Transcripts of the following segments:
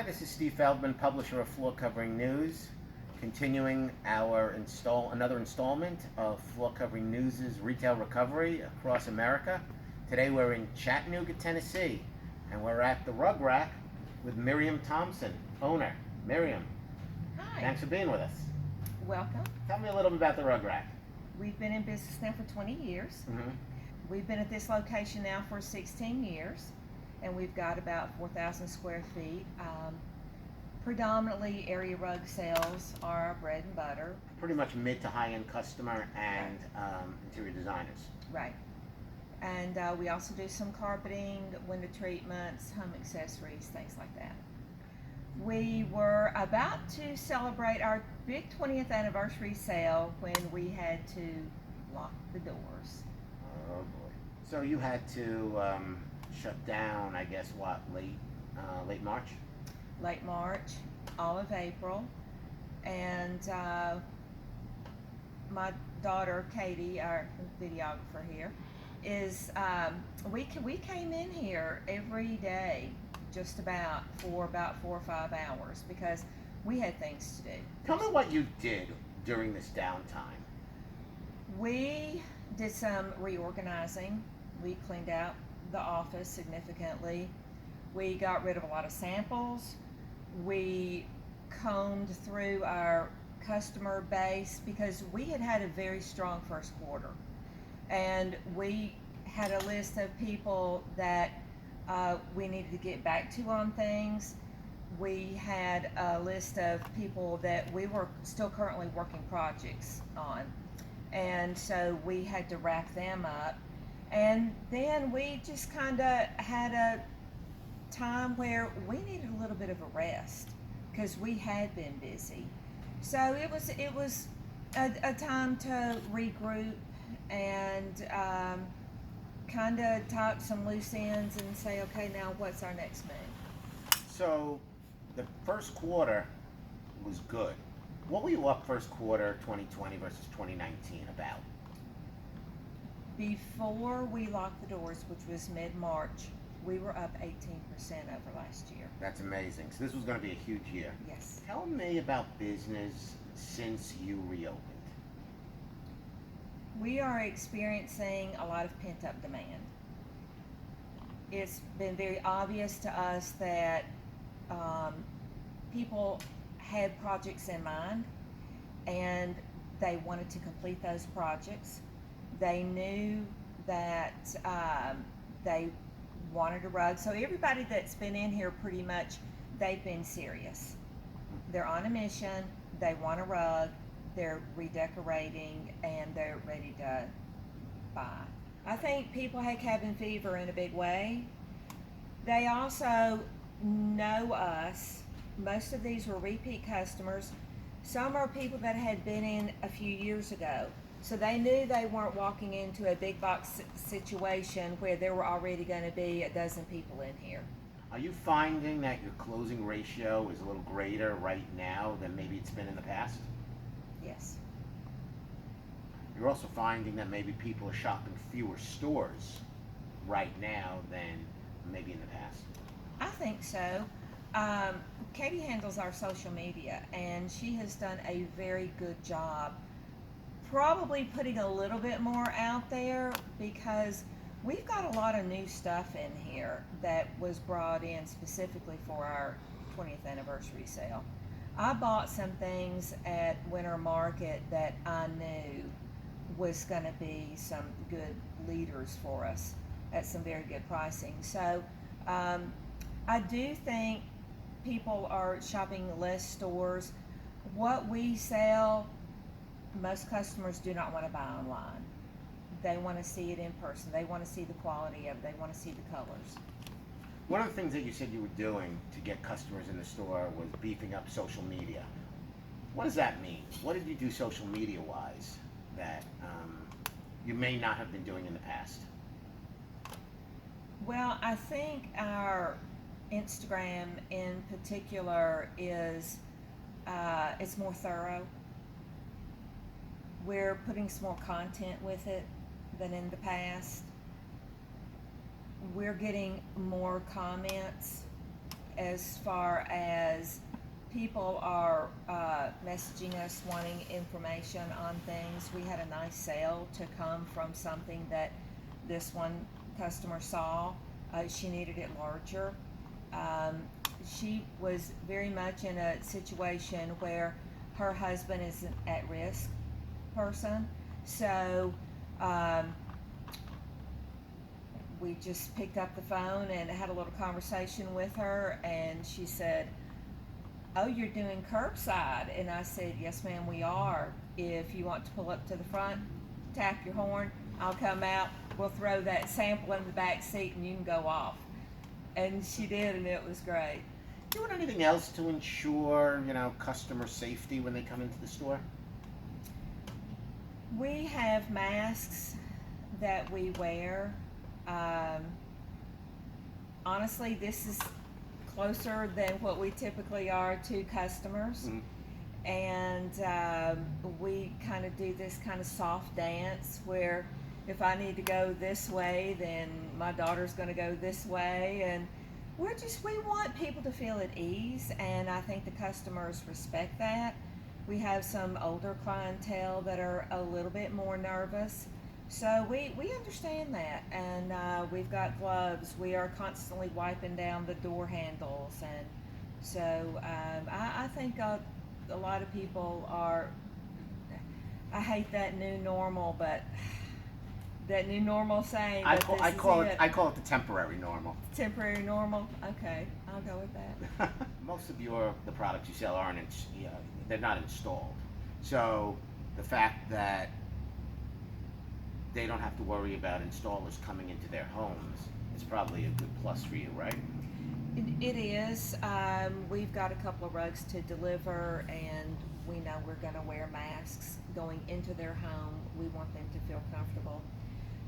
Hi, this is Steve Feldman, publisher of Floor Covering News, continuing our another installment of Floor Covering News' retail recovery across America. Today we're in Chattanooga, Tennessee, and we're at the Rug Rack with Miriam Thompson, owner. Miriam, Hi. thanks for being with us. Welcome. Tell me a little bit about the Rug Rack. We've been in business now for 20 years. We've been at this location now for 16 years, and we've got about 4,000 square feet. Predominantly area rug sales are our bread and butter. Pretty much mid to high-end customer and interior designers. Right. And we also do some carpeting, window treatments, home accessories, things like that. We were about to celebrate our big 20th anniversary sale when we had to lock the doors. Oh boy. So you had to shut down, I guess, late March? Late March, all of April, and my daughter Katie, our videographer here, we came in here every day just about for about 4 or 5 hours because we had things to do. Tell me what you did during this downtime. We did some reorganizing. We cleaned out the office significantly. We got rid of a lot of samples. We combed through our customer base because we had a very strong first quarter, and we had a list of people that we needed to get back to on things. We had a list of people that we were still currently working projects on, and so we had to wrap them up. And then we just kind of had a time where we needed a little bit of a rest because we had been busy. So it was a time to regroup and kind of talk some loose ends and say, okay, now what's our next move? So the first quarter was good. What were you up first quarter 2020 versus 2019 about? Before we locked the doors, which was mid-March, we were up 18% over last year. That's amazing. So this was going to be a huge year. Yes. Tell me about business since you reopened. We are experiencing a lot of pent-up demand. It's been very obvious to us that people had projects in mind and they wanted to complete those projects. They knew that they wanted a rug. So everybody that's been in here, pretty much, they've been serious. They're on a mission, they want a rug, they're redecorating, and they're ready to buy. I think people had cabin fever in a big way. They also know us. Most of these were repeat customers. Some are people that had been in a few years ago. So they knew they weren't walking into a big box situation where there were already going to be a dozen people in here. Are you finding that your closing ratio is a little greater right now than maybe it's been in the past? Yes. You're also finding that maybe people are shopping fewer stores right now than maybe in the past? I think so. Katie handles our social media, and she has done a very good job probably putting a little bit more out there because we've got a lot of new stuff in here that was brought in specifically for our 20th anniversary sale. I bought some things at Winter Market that I knew was going to be some good leaders for us at some very good pricing. So I do think people are shopping less stores. What we sell, most customers do not want to buy online. They want to see it in person. They want to see the quality of it. They want to see the colors. One of the things that you said you were doing to get customers in the store was beefing up social media. What does that mean? What did you do social media-wise that you may not have been doing in the past? Well, I think our Instagram in particular is it's more thorough. We're putting some more content with it than in the past. We're getting more comments as far as people are messaging us wanting information on things. We had a nice sale to come from something that this one customer saw. She needed it larger. She was very much in a situation where her husband is an at-risk person, so we just picked up the phone and had a little conversation with her, and she said, "Oh, you're doing curbside?" And I said, "Yes, ma'am, we are. If you want to pull up to the front, tap your horn, I'll come out, we'll throw that sample in the back seat and you can go off." And she did, and it was great. Doing anything else to ensure, customer safety when they come into the store? We have masks that we wear. Honestly, this is closer than what we typically are to customers. Mm-hmm. And we kind of do this kind of soft dance where if I need to go this way, then my daughter's going to go this way, and we want people to feel at ease, and I think the customers respect that. We have some older clientele that are a little bit more nervous, so we understand that, and we've got gloves. We are constantly wiping down the door handles, and so I think a lot of people are, I hate that new normal, but that new normal saying I that call, this I is call it. it I call it the temporary normal. Temporary normal? Okay, I'll go with that. Most of the products you sell aren't they're not installed. So the fact that they don't have to worry about installers coming into their homes is probably a good plus for you, right? It is. We've got a couple of rugs to deliver, and we know we're going to wear masks going into their home. We want them to feel comfortable.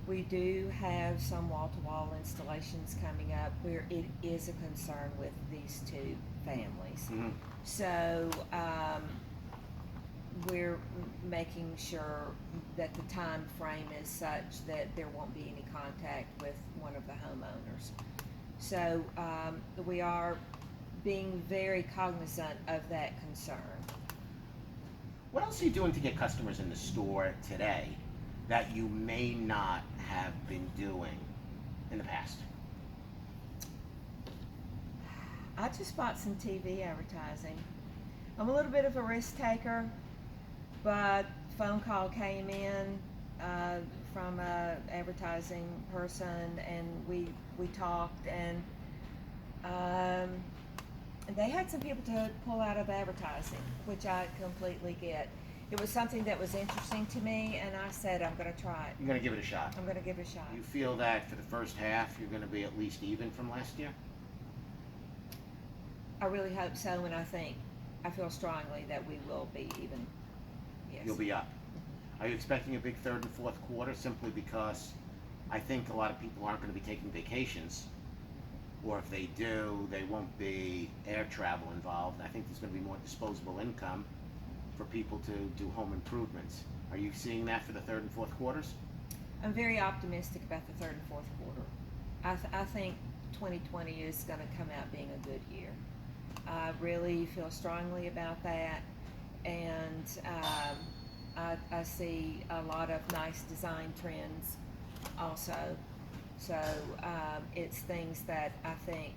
We do have some wall-to-wall installations coming up where it is a concern with these two families. Mm-hmm. So we're making sure that the time frame is such that there won't be any contact with one of the homeowners. So we are being very cognizant of that concern. What else are you doing to get customers in the store today that you may not have been doing in the past? I just bought some TV advertising. I'm a little bit of a risk taker, but phone call came in from a advertising person, and we talked, and they had some people to pull out of advertising, which I completely get. It was something that was interesting to me, and I said, I'm going to try it. You're going to give it a shot. I'm going to give it a shot. You feel that for the first half you're going to be at least even from last year? I really hope so, and I feel strongly that we will be even. Yes. You'll be up. Are you expecting a big third and fourth quarter simply because I think a lot of people aren't going to be taking vacations, or if they do, they won't be air travel involved. I think there's going to be more disposable income for people to do home improvements. Are you seeing that for the third and fourth quarters? I'm very optimistic about the third and fourth quarter. I think 2020 is going to come out being a good year. I really feel strongly about that, and I see a lot of nice design trends also. So it's things that I think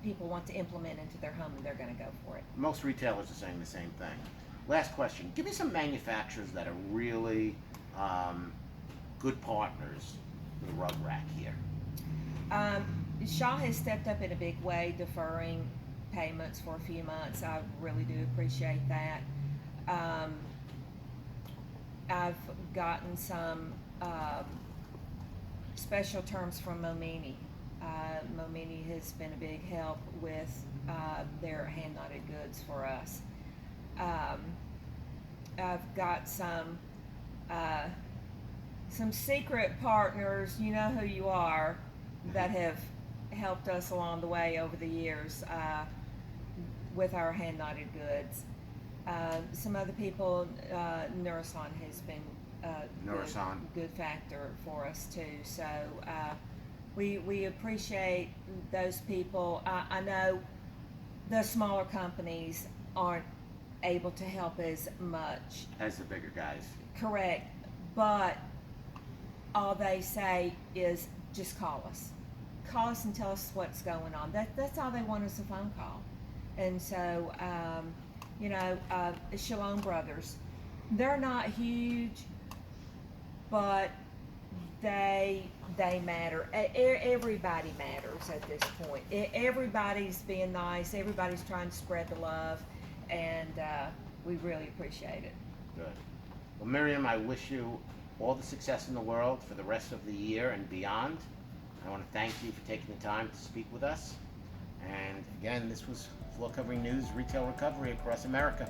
people want to implement into their home, and they're going to go for it. Most retailers are saying the same thing. Last question. Give me some manufacturers that are really good partners with Rug Rack here. Shaw has stepped up in a big way, deferring payments for a few months. I really do appreciate that. I've gotten some special terms from Momini. Momini has been a big help with their hand-knotted goods for us. I've got some secret partners, you know who you are, that have helped us along the way over the years with our hand-knotted goods. Some other people, Nurasan has been a good factor for us too. So we appreciate those people. I know the smaller companies aren't able to help as much. As the bigger guys. Correct. But all they say is just call us. Call us and tell us what's going on. That's all they want is a phone call. And so, Shalom Brothers, they're not huge, but they matter. Everybody matters at this point. Everybody's being nice. Everybody's trying to spread the love, and we really appreciate it. Good. Well, Miriam, I wish you all the success in the world for the rest of the year and beyond. I want to thank you for taking the time to speak with us. And again, this was Floor Covering News, Retail Recovery across America.